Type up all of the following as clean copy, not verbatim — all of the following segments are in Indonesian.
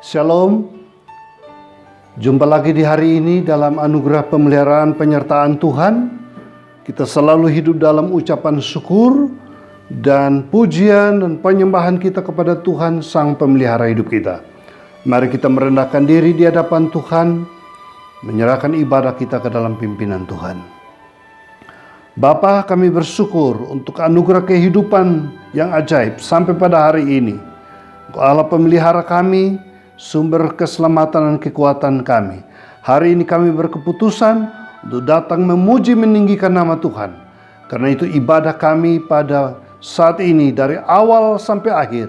Shalom. Jumpa lagi di hari ini dalam anugerah pemeliharaan penyertaan Tuhan. Kita selalu hidup dalam ucapan syukur dan pujian dan penyembahan kita kepada Tuhan Sang Pemelihara hidup kita. Mari kita merendahkan diri di hadapan Tuhan, menyerahkan ibadah kita ke dalam pimpinan Tuhan. Bapa, kami bersyukur untuk anugerah kehidupan yang ajaib sampai pada hari ini. Engkau Allah pemelihara kami, sumber keselamatan dan kekuatan kami. Hari ini kami berkeputusan untuk datang memuji meninggikan nama Tuhan. Karena itu ibadah kami pada saat ini dari awal sampai akhir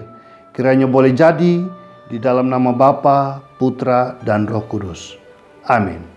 kiranya boleh jadi di dalam nama Bapa, Putra, dan Roh Kudus. Amin.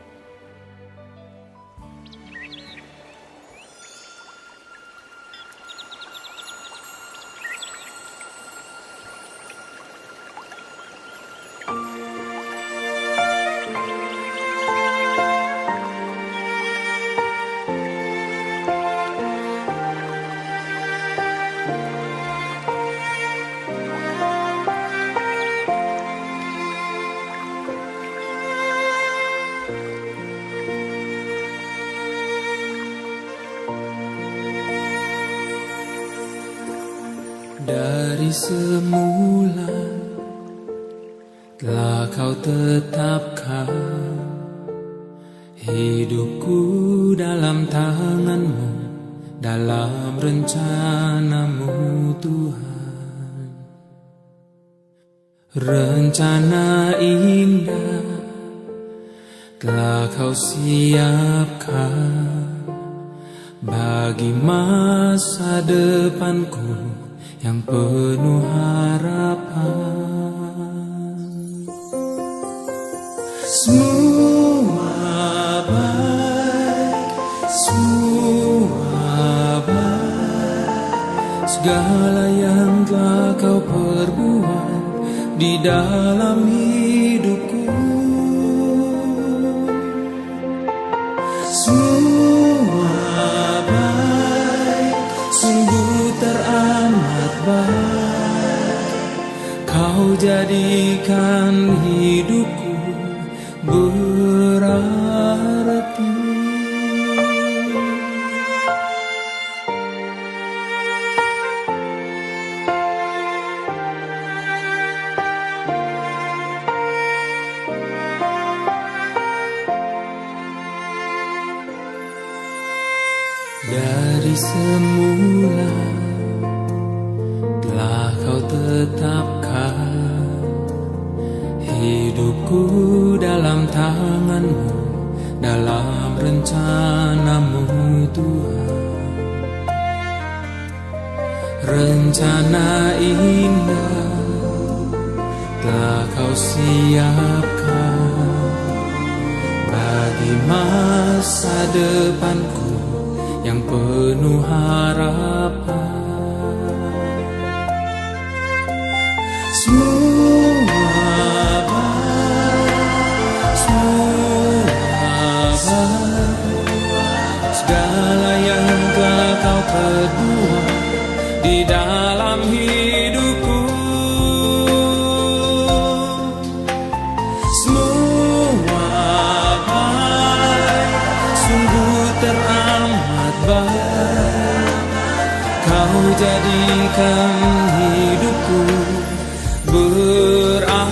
Dari semula telah kau tetapkan hidupku dalam tangan-Mu, dalam rencana-Mu Tuhan. Rencana indah telah kau siapkan bagi masa depanku yang penuh harapan. Semua baik, segala yang telah kau perbuat di dalam hidupku. Semua baik, sungguh teramat baik. Kau jadikan hidupku berarti. Dari semula telah kau tetapkan hidupku dalam tangan-Mu, dalam rencana-Mu Tuhan. Rencana indah telah kau siapkan bagi masa depanku yang penuh harapan. Semua baik, segala yang telah kau perbuat di dalam hidupku. Semua baik, sungguh teramat baik. Kau jadikan hidupku berarti.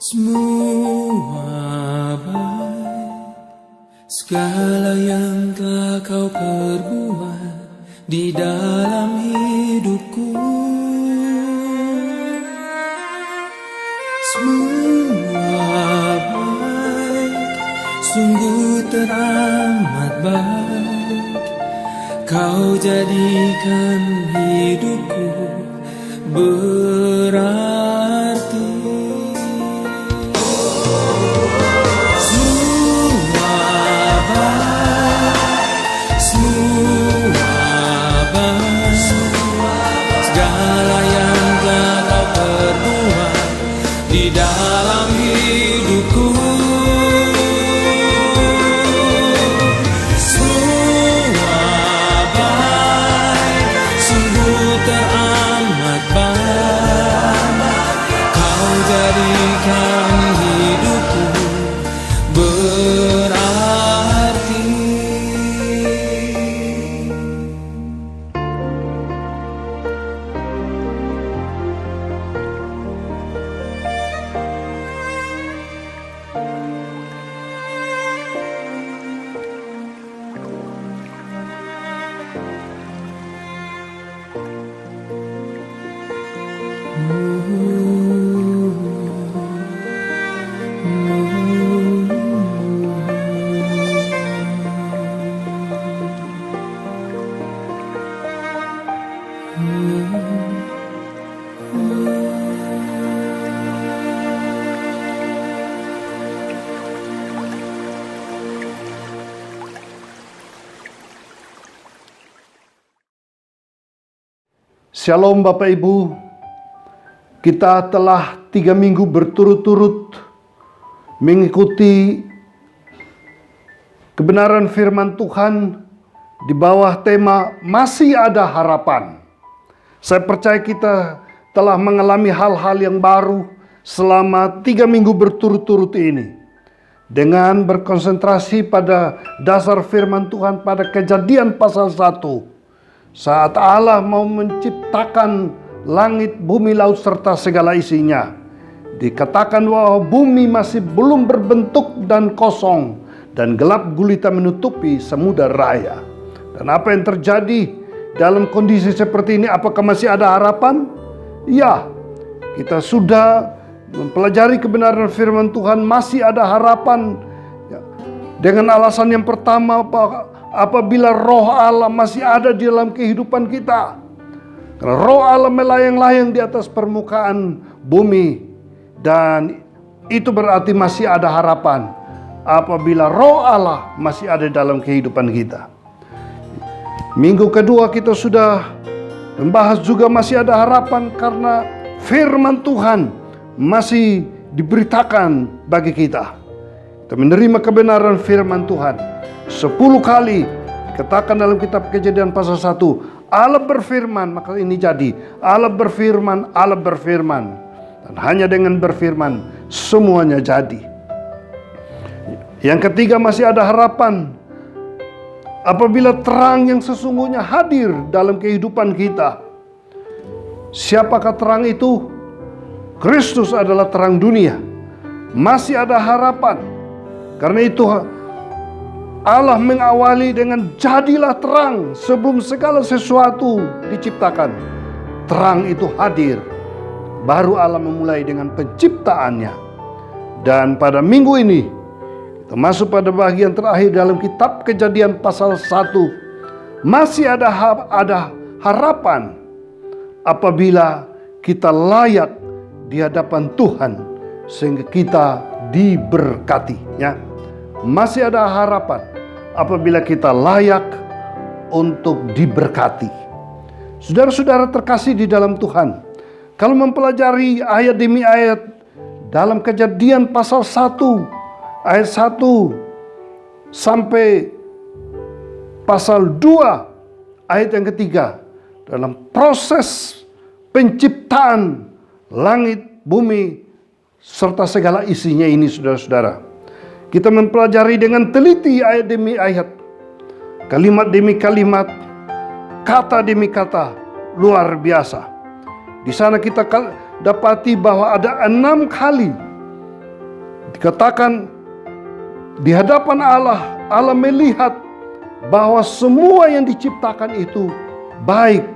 Semua baik, segala yang telah kau perbuat di dalam hidupku. Semua baik, sungguh teramat baik. Kau jadikan hidupku berarti. Semua baik, semua baik, segala yang telah kau perbuat di dalam hidupku. Jadikan hidupku berarti. Shalom Bapak Ibu, kita telah 3 minggu berturut-turut mengikuti kebenaran firman Tuhan di bawah tema Masih Ada Harapan. Saya percaya kita telah mengalami hal-hal yang baru selama 3 minggu berturut-turut ini. Dengan berkonsentrasi pada dasar firman Tuhan pada Kejadian pasal 1. Saat Allah mau menciptakan langit, bumi, laut, serta segala isinya, dikatakan bahwa bumi masih belum berbentuk dan kosong, dan gelap gulita menutupi samudera raya. Dan apa yang terjadi dalam kondisi seperti ini? Apakah masih ada harapan? Ya, kita sudah mempelajari kebenaran firman Tuhan, masih ada harapan. Dengan alasan yang pertama, apabila roh Allah masih ada di dalam kehidupan kita. Karena roh Allah melayang-layang di atas permukaan bumi. Dan itu berarti masih ada harapan. Apabila roh Allah masih ada dalam kehidupan kita. Minggu kedua kita sudah membahas juga masih ada harapan. Karena firman Tuhan masih diberitakan bagi kita. Kita menerima kebenaran firman Tuhan. 10 kali dikatakan dalam kitab Kejadian pasal 1, Allah berfirman, maka ini jadi. Allah berfirman, Allah berfirman. Dan hanya dengan berfirman semuanya jadi. Yang ketiga, masih ada harapan apabila terang yang sesungguhnya hadir dalam kehidupan kita. Siapakah terang itu? Kristus adalah terang dunia. Masih ada harapan. Karena itu Allah mengawali dengan jadilah terang sebelum segala sesuatu diciptakan. Terang itu hadir. Baru Allah memulai dengan penciptaannya. Dan pada minggu ini kita masuk pada bagian terakhir dalam kitab Kejadian pasal 1. Masih ada harapan apabila kita layak di hadapan Tuhan sehingga kita diberkati, ya. Masih ada harapan apabila kita layak untuk diberkati. Saudara-saudara terkasih di dalam Tuhan, kalau mempelajari ayat demi ayat dalam Kejadian pasal 1 ayat 1 sampai pasal 2 ayat yang ketiga, dalam proses penciptaan langit, bumi, serta segala isinya ini, saudara-saudara. Kita mempelajari dengan teliti ayat demi ayat, kalimat demi kalimat, kata demi kata, luar biasa. Di sana kita dapati bahwa ada 6 kali dikatakan di hadapan Allah, Allah melihat bahwa semua yang diciptakan itu baik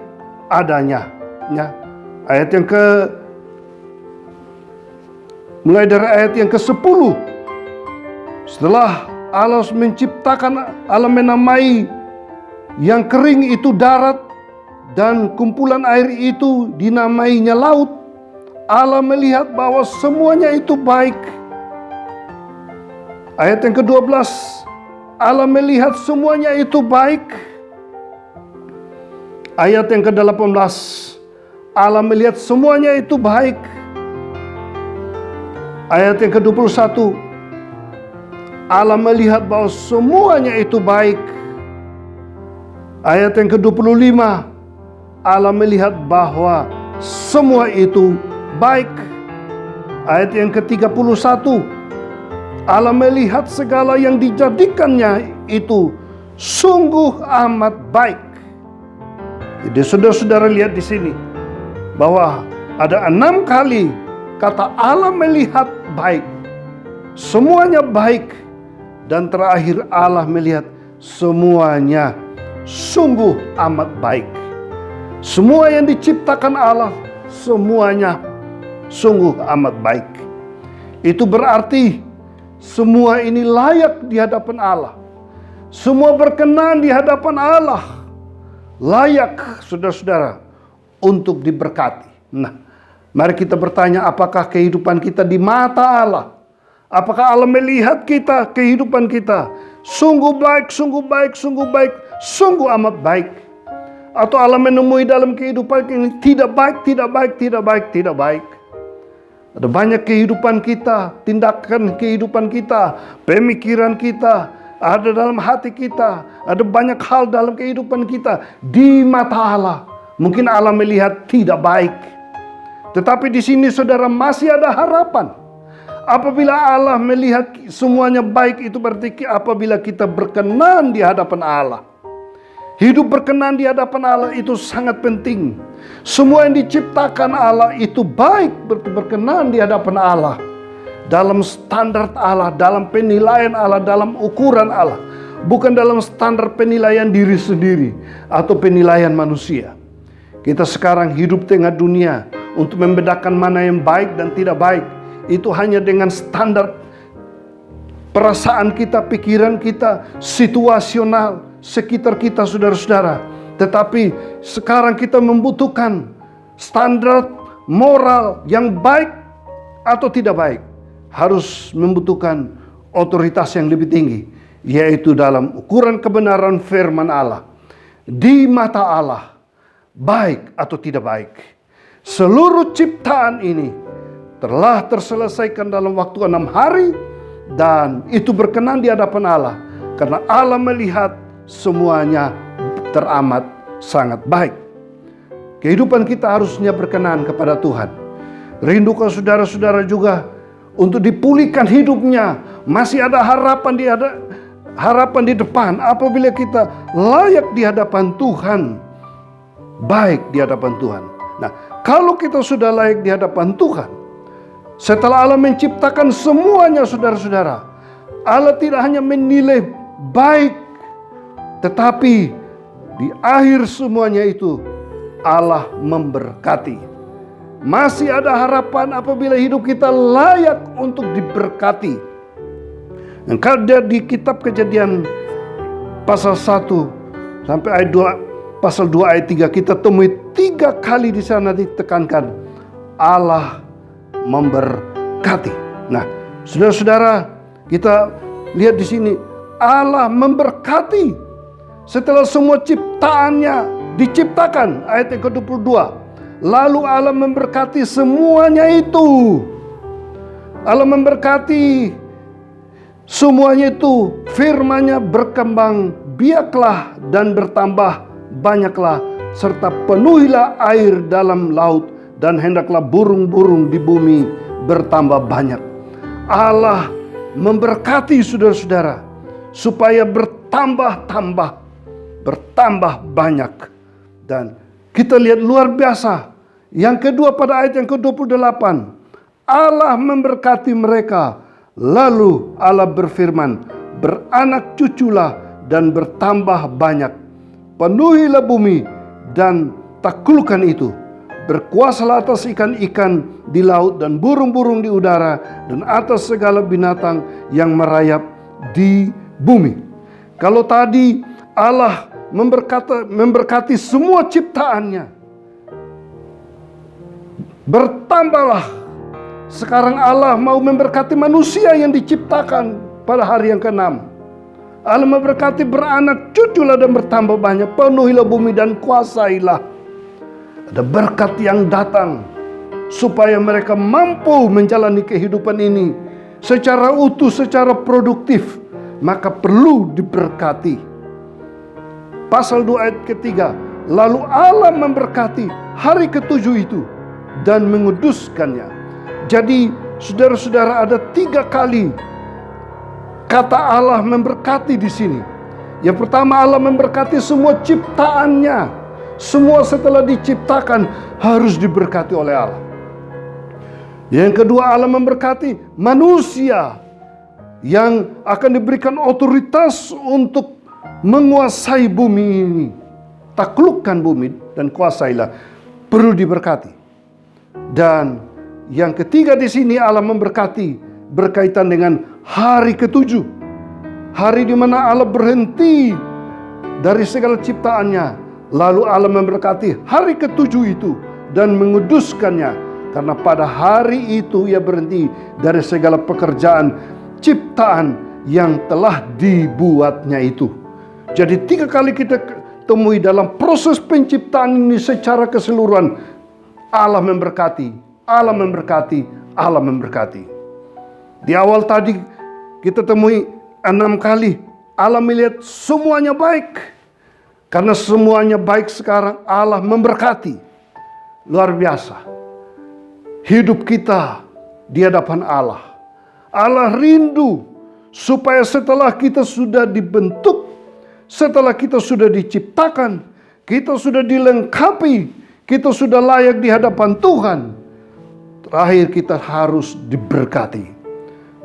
adanya. Ya. Ayat yang mulai dari ayat yang ke-10. Setelah Allah menciptakan, Allah menamai yang kering itu darat, dan kumpulan air itu dinamainya laut. Allah melihat bahwa semuanya itu baik. Ayat yang ke-12, Allah melihat semuanya itu baik. Ayat yang ke-18, Allah melihat semuanya itu baik. Ayat yang ke-21, Allah melihat bahwa semuanya itu baik. Ayat yang ke-25, Allah melihat bahwa semua itu baik. Ayat yang ke-31, Allah melihat segala yang dijadikannya itu sungguh amat baik. Jadi saudara-saudara lihat di sini bahwa ada 6 kali kata Allah melihat baik. Semuanya baik. Dan terakhir Allah melihat semuanya sungguh amat baik. Semua yang diciptakan Allah semuanya sungguh amat baik. Itu berarti semua ini layak di hadapan Allah. Semua berkenan di hadapan Allah. Layak, saudara-saudara, untuk diberkati. Nah, mari kita bertanya, apakah kehidupan kita di mata Allah? Apakah Allah melihat kita, kehidupan kita sungguh baik, sungguh baik, sungguh baik, sungguh amat baik? Atau Allah menemui dalam kehidupan ini tidak baik, tidak baik, tidak baik, tidak baik? Ada banyak kehidupan kita, tindakan kehidupan kita, pemikiran kita, ada dalam hati kita, ada banyak hal dalam kehidupan kita di mata Allah. Mungkin Allah melihat tidak baik. Tetapi di sini saudara masih ada harapan. Apabila Allah melihat semuanya baik, itu berarti apabila kita berkenan di hadapan Allah. Hidup berkenan di hadapan Allah itu sangat penting. Semua yang diciptakan Allah itu baik, berkenan di hadapan Allah. Dalam standar Allah, dalam penilaian Allah, dalam ukuran Allah. Bukan dalam standar penilaian diri sendiri atau penilaian manusia. Kita sekarang hidup tengah dunia untuk membedakan mana yang baik dan tidak baik. Itu hanya dengan standar perasaan kita, pikiran kita, situasional sekitar kita, saudara-saudara. Tetapi sekarang kita membutuhkan standar moral yang baik atau tidak baik. Harus membutuhkan otoritas yang lebih tinggi, yaitu dalam ukuran kebenaran firman Allah. Di mata Allah, baik atau tidak baik. Seluruh ciptaan ini telah terselesaikan dalam waktu 6 hari, dan itu berkenan di hadapan Allah, karena Allah melihat semuanya teramat sangat baik. Kehidupan kita harusnya berkenan kepada Tuhan. Rindukan saudara-saudara juga untuk dipulihkan hidupnya. Masih ada harapan di depan apabila kita layak di hadapan Tuhan, baik di hadapan Tuhan. Nah, kalau kita sudah layak di hadapan Tuhan, setelah Allah menciptakan semuanya, saudara-saudara, Allah tidak hanya menilai baik, tetapi di akhir semuanya itu Allah memberkati. Masih ada harapan apabila hidup kita layak untuk diberkati. Dan kalau di kitab Kejadian pasal 1 sampai ayat 2, pasal 2 ayat 3, kita temui 3 kali di sana ditekankan Allah memberkati. Nah, saudara-saudara, kita lihat di sini Allah memberkati setelah semua ciptaannya diciptakan. Ayat yang ke-22, lalu Allah memberkati semuanya itu. Allah memberkati semuanya itu. Firman-Nya berkembang biaklah dan bertambah banyaklah, serta penuhilah air dalam laut, dan hendaklah burung-burung di bumi bertambah banyak. Allah memberkati saudara-saudara supaya bertambah banyak. Dan kita lihat luar biasa. Yang kedua pada ayat yang ke-28, Allah memberkati mereka. Lalu Allah berfirman, beranak cuculah dan bertambah banyak. Penuhilah bumi dan taklukkan itu. Berkuasalah atas ikan-ikan di laut dan burung-burung di udara, dan atas segala binatang yang merayap di bumi. Kalau tadi Allah memberkati semua ciptaannya, bertambahlah. Sekarang Allah mau memberkati manusia yang diciptakan pada hari yang ke-6. Allah memberkati beranak cuculah dan bertambah banyak, penuhilah bumi dan kuasailah. Ada berkat yang datang supaya mereka mampu menjalani kehidupan ini secara utuh, secara produktif, maka perlu diberkati. Pasal 2 ayat ketiga, lalu Allah memberkati hari ke-7 itu dan menguduskannya. Jadi saudara-saudara, ada 3 kali kata Allah memberkati di sini. Yang pertama, Allah memberkati semua ciptaannya. Semua setelah diciptakan harus diberkati oleh Allah. Yang kedua, Allah memberkati manusia yang akan diberikan otoritas untuk menguasai bumi ini. Taklukkan bumi dan kuasailah. Perlu diberkati. Dan yang ketiga di sini Allah memberkati berkaitan dengan hari ke-7. Hari di mana Allah berhenti dari segala ciptaannya. Lalu Allah memberkati hari ke-7 itu dan menguduskannya. Karena pada hari itu ia berhenti dari segala pekerjaan ciptaan yang telah dibuatnya itu. Jadi 3 kali kita temui dalam proses penciptaan ini secara keseluruhan. Allah memberkati, Allah memberkati, Allah memberkati. Di awal tadi kita temui 6 kali Allah melihat semuanya baik. Karena semuanya baik sekarang Allah memberkati. Luar biasa. Hidup kita di hadapan Allah. Allah rindu supaya setelah kita sudah dibentuk, setelah kita sudah diciptakan, kita sudah dilengkapi, kita sudah layak di hadapan Tuhan. Terakhir kita harus diberkati.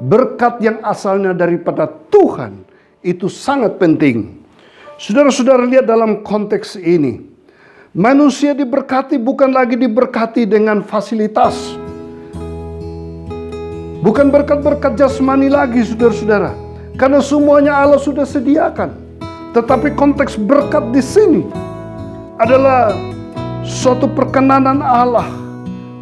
Berkat yang asalnya daripada Tuhan itu sangat penting. Saudara-saudara, lihat dalam konteks ini. Manusia diberkati bukan lagi diberkati dengan fasilitas. Bukan berkat-berkat jasmani lagi, saudara-saudara. Karena semuanya Allah sudah sediakan. Tetapi konteks berkat di sini adalah suatu perkenanan Allah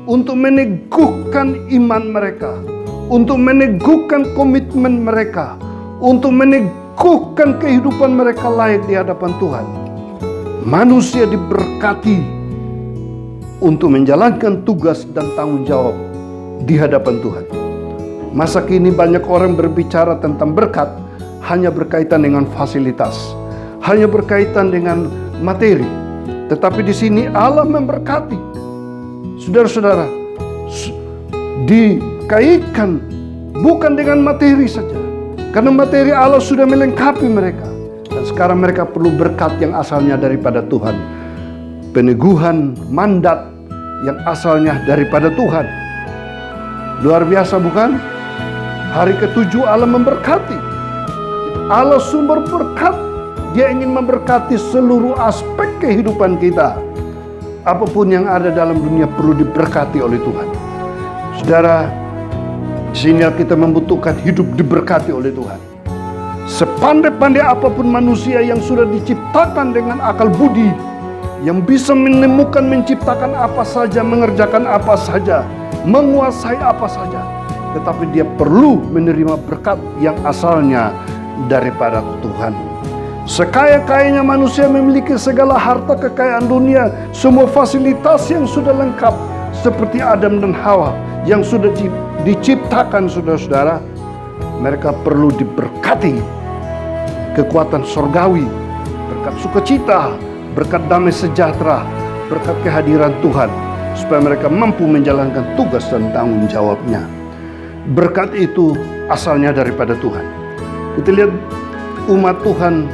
untuk meneguhkan iman mereka, untuk meneguhkan komitmen mereka, untuk meneguhkan kehidupan mereka layak di hadapan Tuhan. Manusia diberkati untuk menjalankan tugas dan tanggung jawab di hadapan Tuhan. Masa kini banyak orang berbicara tentang berkat hanya berkaitan dengan fasilitas, hanya berkaitan dengan materi. Tetapi di sini Allah memberkati. Saudara-saudara, dikaitkan bukan dengan materi saja. Karena materi Allah sudah melengkapi mereka. Dan sekarang mereka perlu berkat yang asalnya daripada Tuhan. Peneguhan mandat yang asalnya daripada Tuhan. Luar biasa bukan? Hari ke-7 Allah memberkati. Allah sumber berkat. Dia ingin memberkati seluruh aspek kehidupan kita. Apapun yang ada dalam dunia perlu diberkati oleh Tuhan. Saudara, sehingga kita membutuhkan hidup diberkati oleh Tuhan. Sepandai-pandai apapun manusia yang sudah diciptakan dengan akal budi, yang bisa menemukan, menciptakan apa saja, mengerjakan apa saja, menguasai apa saja, tetapi dia perlu menerima berkat yang asalnya daripada Tuhan. Sekaya-kayanya manusia memiliki segala harta kekayaan dunia, semua fasilitas yang sudah lengkap, seperti Adam dan Hawa yang sudah diciptakan, saudara-saudara, mereka perlu diberkati kekuatan surgawi, berkat sukacita, berkat damai sejahtera, berkat kehadiran Tuhan, supaya mereka mampu menjalankan tugas dan tanggung jawabnya. Berkat itu asalnya daripada Tuhan. Kita lihat umat Tuhan,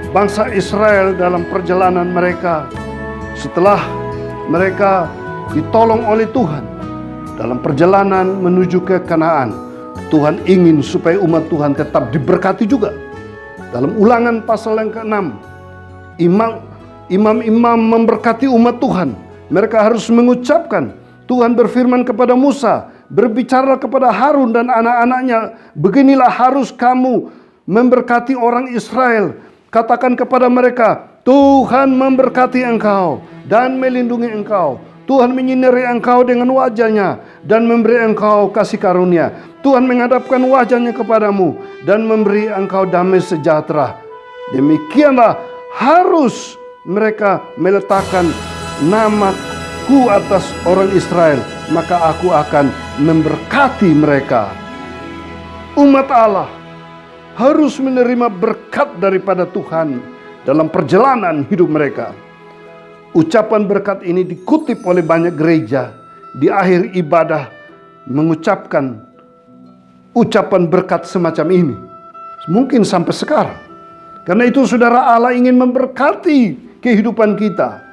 bangsa Israel dalam perjalanan mereka, setelah mereka ditolong oleh Tuhan dalam perjalanan menuju ke Kanaan, Tuhan ingin supaya umat Tuhan tetap diberkati juga. Dalam Ulangan pasal yang ke-6, imam-imam memberkati umat Tuhan. Mereka harus mengucapkan, Tuhan berfirman kepada Musa, berbicara kepada Harun dan anak-anaknya, beginilah harus kamu memberkati orang Israel. Katakan kepada mereka, Tuhan memberkati engkau dan melindungi engkau. Tuhan menyinari engkau dengan wajahnya dan memberi engkau kasih karunia. Tuhan menghadapkan wajahnya kepadamu dan memberi engkau damai sejahtera. Demikianlah harus mereka meletakkan namaku atas orang Israel, maka aku akan memberkati mereka. Umat Allah harus menerima berkat daripada Tuhan dalam perjalanan hidup mereka. Ucapan berkat ini dikutip oleh banyak gereja di akhir ibadah, mengucapkan ucapan berkat semacam ini. Mungkin sampai sekarang. Karena itu saudara, Allah ingin memberkati kehidupan kita.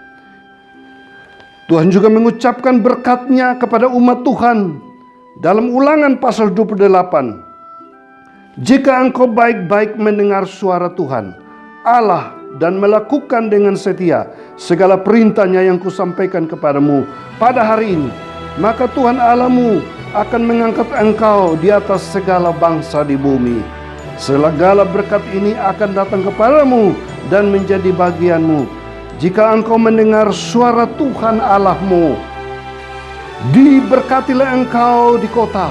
Tuhan juga mengucapkan berkat-Nya kepada umat Tuhan dalam Ulangan pasal 28. Jika engkau baik-baik mendengar suara Tuhan Allah dan melakukan dengan setia segala perintahnya yang kusampaikan kepadamu pada hari ini, maka Tuhan Allahmu akan mengangkat engkau di atas segala bangsa di bumi. Segala berkat ini akan datang kepadamu dan menjadi bagianmu jika engkau mendengar suara Tuhan Allahmu. Diberkatilah engkau di kota,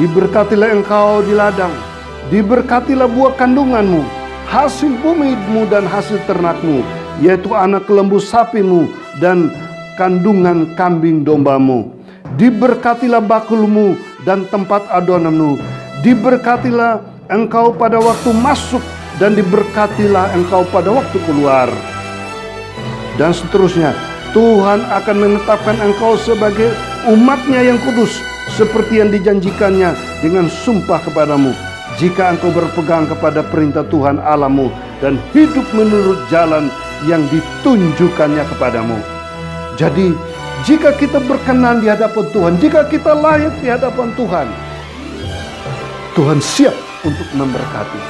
diberkatilah engkau di ladang, diberkatilah buah kandunganmu, hasil bumimu dan hasil ternakmu, yaitu anak lembu sapimu dan kandungan kambing dombamu. Diberkatilah bakulmu dan tempat adonanmu. Diberkatilah engkau pada waktu masuk dan diberkatilah engkau pada waktu keluar. Dan seterusnya, Tuhan akan menetapkan engkau sebagai umat-Nya yang kudus, seperti yang dijanjikannya dengan sumpah kepadamu, jika engkau berpegang kepada perintah Tuhan Allahmu dan hidup menurut jalan yang ditunjukkannya kepadamu. Jadi, jika kita berkenan di hadapan Tuhan, jika kita layak di hadapan Tuhan, Tuhan siap untuk memberkati.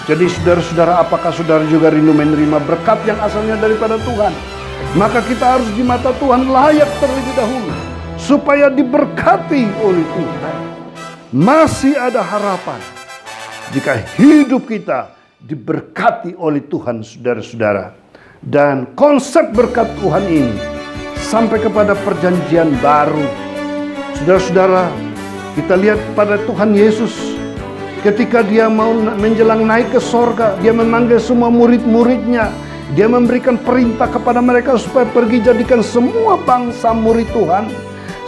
Jadi saudara-saudara, apakah saudara juga rindu menerima berkat yang asalnya daripada Tuhan? Maka kita harus di mata Tuhan layak terlebih dahulu, supaya diberkati oleh Tuhan. Masih ada harapan jika hidup kita diberkati oleh Tuhan, saudara-saudara. Dan konsep berkat Tuhan ini sampai kepada perjanjian baru. Saudara-saudara, kita lihat pada Tuhan Yesus ketika Dia mau menjelang naik ke sorga, Dia memanggil semua murid-muridnya. Dia memberikan perintah kepada mereka supaya pergi jadikan semua bangsa murid Tuhan.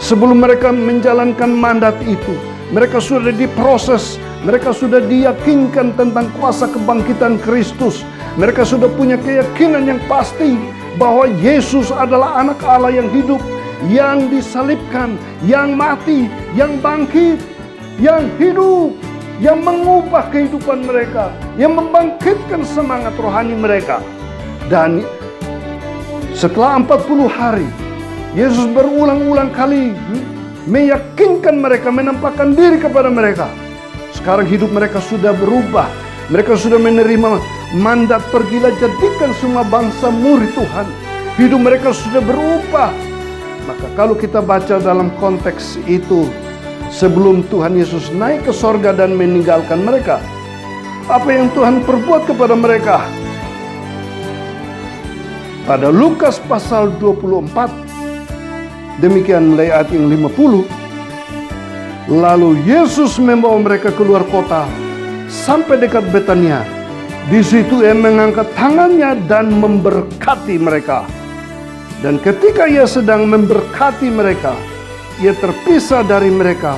Sebelum mereka menjalankan mandat itu, mereka sudah diproses, mereka sudah diyakinkan tentang kuasa kebangkitan Kristus. Mereka sudah punya keyakinan yang pasti bahwa Yesus adalah anak Allah yang hidup, yang disalibkan, yang mati, yang bangkit, yang hidup, yang mengubah kehidupan mereka, yang membangkitkan semangat rohani mereka. Dan setelah 40 hari, Yesus berulang-ulang kali meyakinkan mereka, menampakkan diri kepada mereka. Sekarang hidup mereka sudah berubah. Mereka sudah menerima mandat, pergilah jadikan semua bangsa murid Tuhan. Hidup mereka sudah berubah. Maka kalau kita baca dalam konteks itu, sebelum Tuhan Yesus naik ke sorga dan meninggalkan mereka, apa yang Tuhan perbuat kepada mereka? Pada Lukas pasal 24, demikian mulai ayat yang 50. Lalu Yesus membawa mereka keluar kota sampai dekat Betania. Di situ Ia mengangkat tangannya dan memberkati mereka. Dan ketika Ia sedang memberkati mereka, Ia terpisah dari mereka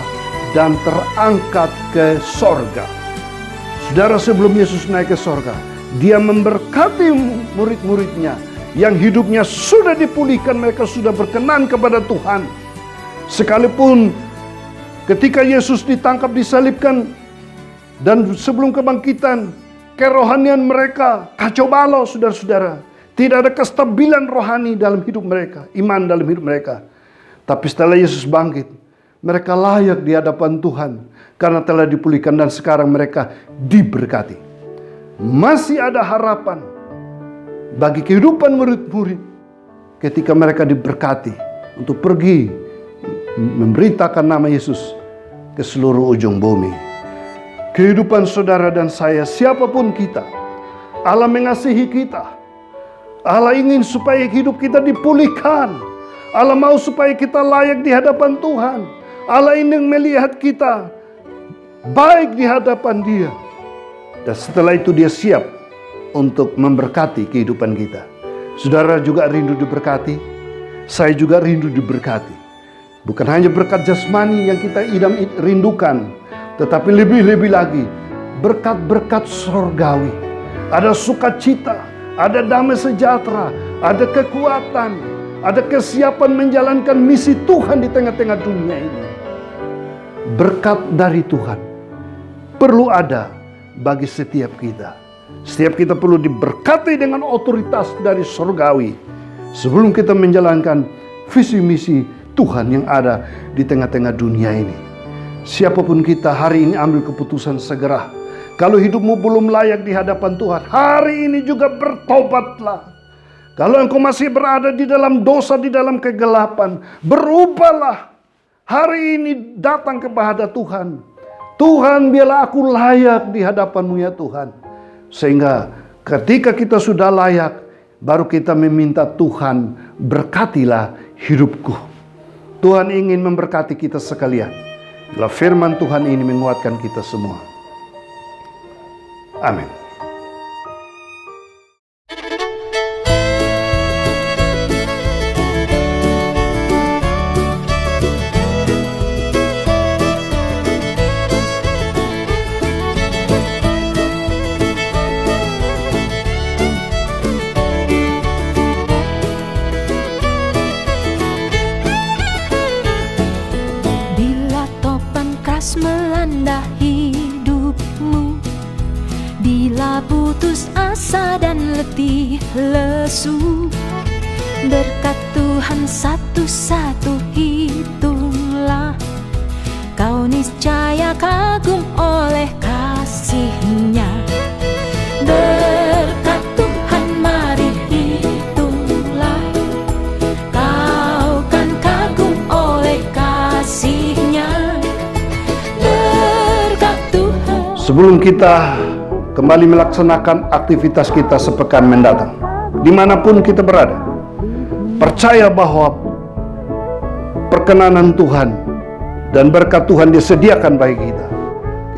dan terangkat ke sorga. Saudara, sebelum Yesus naik ke sorga, Dia memberkati murid-muridnya yang hidupnya sudah dipulihkan, mereka sudah berkenan kepada Tuhan. Sekalipun ketika Yesus ditangkap, disalibkan, dan sebelum kebangkitan, kerohanian mereka kacau balau, saudara-saudara. Tidak ada kestabilan rohani dalam hidup mereka, iman dalam hidup mereka. Tapi setelah Yesus bangkit, mereka layak di hadapan Tuhan karena telah dipulihkan dan sekarang mereka diberkati. Masih ada harapan bagi kehidupan murid-murid ketika mereka diberkati untuk pergi memberitakan nama Yesus ke seluruh ujung bumi. kehidupan saudara dan saya, siapapun kita. Allah mengasihi kita. Allah ingin supaya hidup kita dipulihkan. Allah mau supaya kita layak di hadapan Tuhan. Allah ingin melihat kita baik di hadapan Dia. Dan setelah itu Dia siap untuk memberkati kehidupan kita. Saudara juga rindu diberkati. Saya juga rindu diberkati. Bukan hanya berkat jasmani yang kita rindukan, tetapi lebih-lebih lagi berkat-berkat surgawi. Ada sukacita, ada damai sejahtera, ada kekuatan, ada kesiapan menjalankan misi Tuhan di tengah-tengah dunia ini. Berkat dari Tuhan perlu ada bagi setiap kita. Setiap kita perlu diberkati dengan otoritas dari surgawi sebelum kita menjalankan visi misi Tuhan yang ada di tengah-tengah dunia ini. Siapapun kita hari ini ambil keputusan segera. Kalau hidupmu belum layak di hadapan Tuhan, hari ini juga bertobatlah. Kalau engkau masih berada di dalam dosa, di dalam kegelapan, berubahlah. Hari ini datang kepada Tuhan. Tuhan, biarlah aku layak di hadapan-Mu ya Tuhan. Sehingga ketika kita sudah layak, baru kita meminta Tuhan, berkatilah hidupku. Tuhan ingin memberkati kita sekalian. Bila firman Tuhan ini menguatkan kita semua. Amin. Melanda hidupmu, bila putus asa dan letih lesu, berkat Tuhan satu-satu hitunglah, kau niscaya kagum oleh kasih-Nya. Berkat Tuhan mari hitunglah, kau kan kagum oleh kasih-Nya. Sebelum kita kembali melaksanakan aktivitas kita sepekan mendatang, dimanapun kita berada, percaya bahwa perkenanan Tuhan dan berkat Tuhan disediakan bagi kita.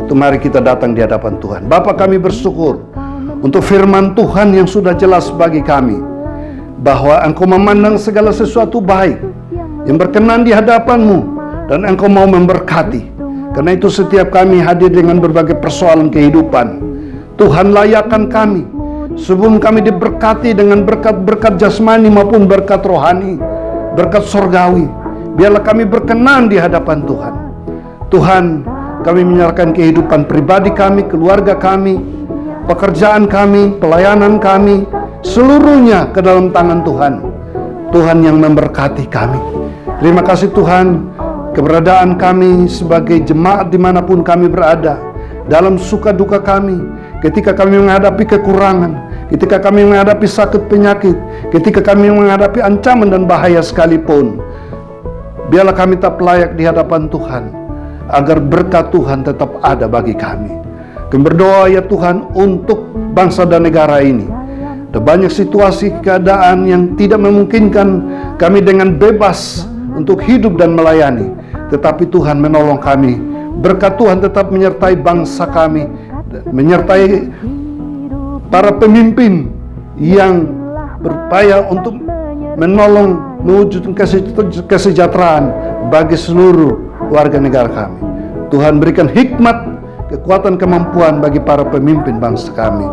Itu mari kita datang di hadapan Tuhan. Bapa, kami bersyukur untuk firman Tuhan yang sudah jelas bagi kami, bahwa Engkau memandang segala sesuatu baik yang berkenan di hadapan-Mu, dan Engkau mau memberkati. Karena itu setiap kami hadir dengan berbagai persoalan kehidupan, Tuhan layakkan kami sebelum kami diberkati dengan berkat-berkat jasmani maupun berkat rohani, berkat surgawi. Biarlah kami berkenan di hadapan Tuhan. Tuhan, kami menyerahkan kehidupan pribadi kami, keluarga kami, pekerjaan kami, pelayanan kami, seluruhnya ke dalam tangan Tuhan. Tuhan yang memberkati kami. Terima kasih Tuhan, keberadaan kami sebagai jemaat dimanapun kami berada, dalam suka duka kami, ketika kami menghadapi kekurangan, ketika kami menghadapi sakit penyakit, ketika kami menghadapi ancaman dan bahaya sekalipun, biarlah kami tetap layak di hadapan Tuhan, agar berkat Tuhan tetap ada bagi kami. Kami berdoa ya Tuhan untuk bangsa dan negara ini. Ada banyak situasi keadaan yang tidak memungkinkan kami dengan bebas untuk hidup dan melayani, tetapi Tuhan menolong kami. Berkat Tuhan tetap menyertai bangsa kami, menyertai para pemimpin yang berupaya untuk menolong mewujudkan kesejahteraan bagi seluruh warga negara kami. Tuhan berikan hikmat, kekuatan, kemampuan bagi para pemimpin bangsa kami.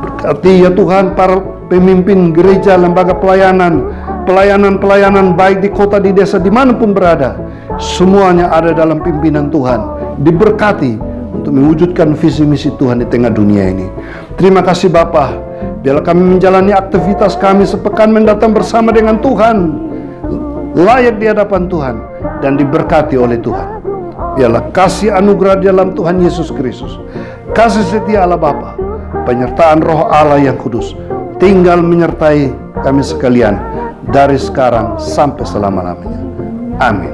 Berkati ya Tuhan para pemimpin gereja, lembaga pelayanan baik di kota, di desa, dimanapun berada, semuanya ada dalam pimpinan Tuhan, diberkati untuk mewujudkan visi misi Tuhan di tengah dunia ini. Terima kasih Bapa, biarlah kami menjalani aktivitas kami sepekan mendatang bersama dengan Tuhan, layak di hadapan Tuhan dan diberkati oleh Tuhan. Biarlah kasih anugerah dalam Tuhan Yesus Kristus, kasih setia Allah Bapa, penyertaan Roh Allah yang kudus tinggal menyertai kami sekalian dari sekarang sampai selama-lamanya. Amin.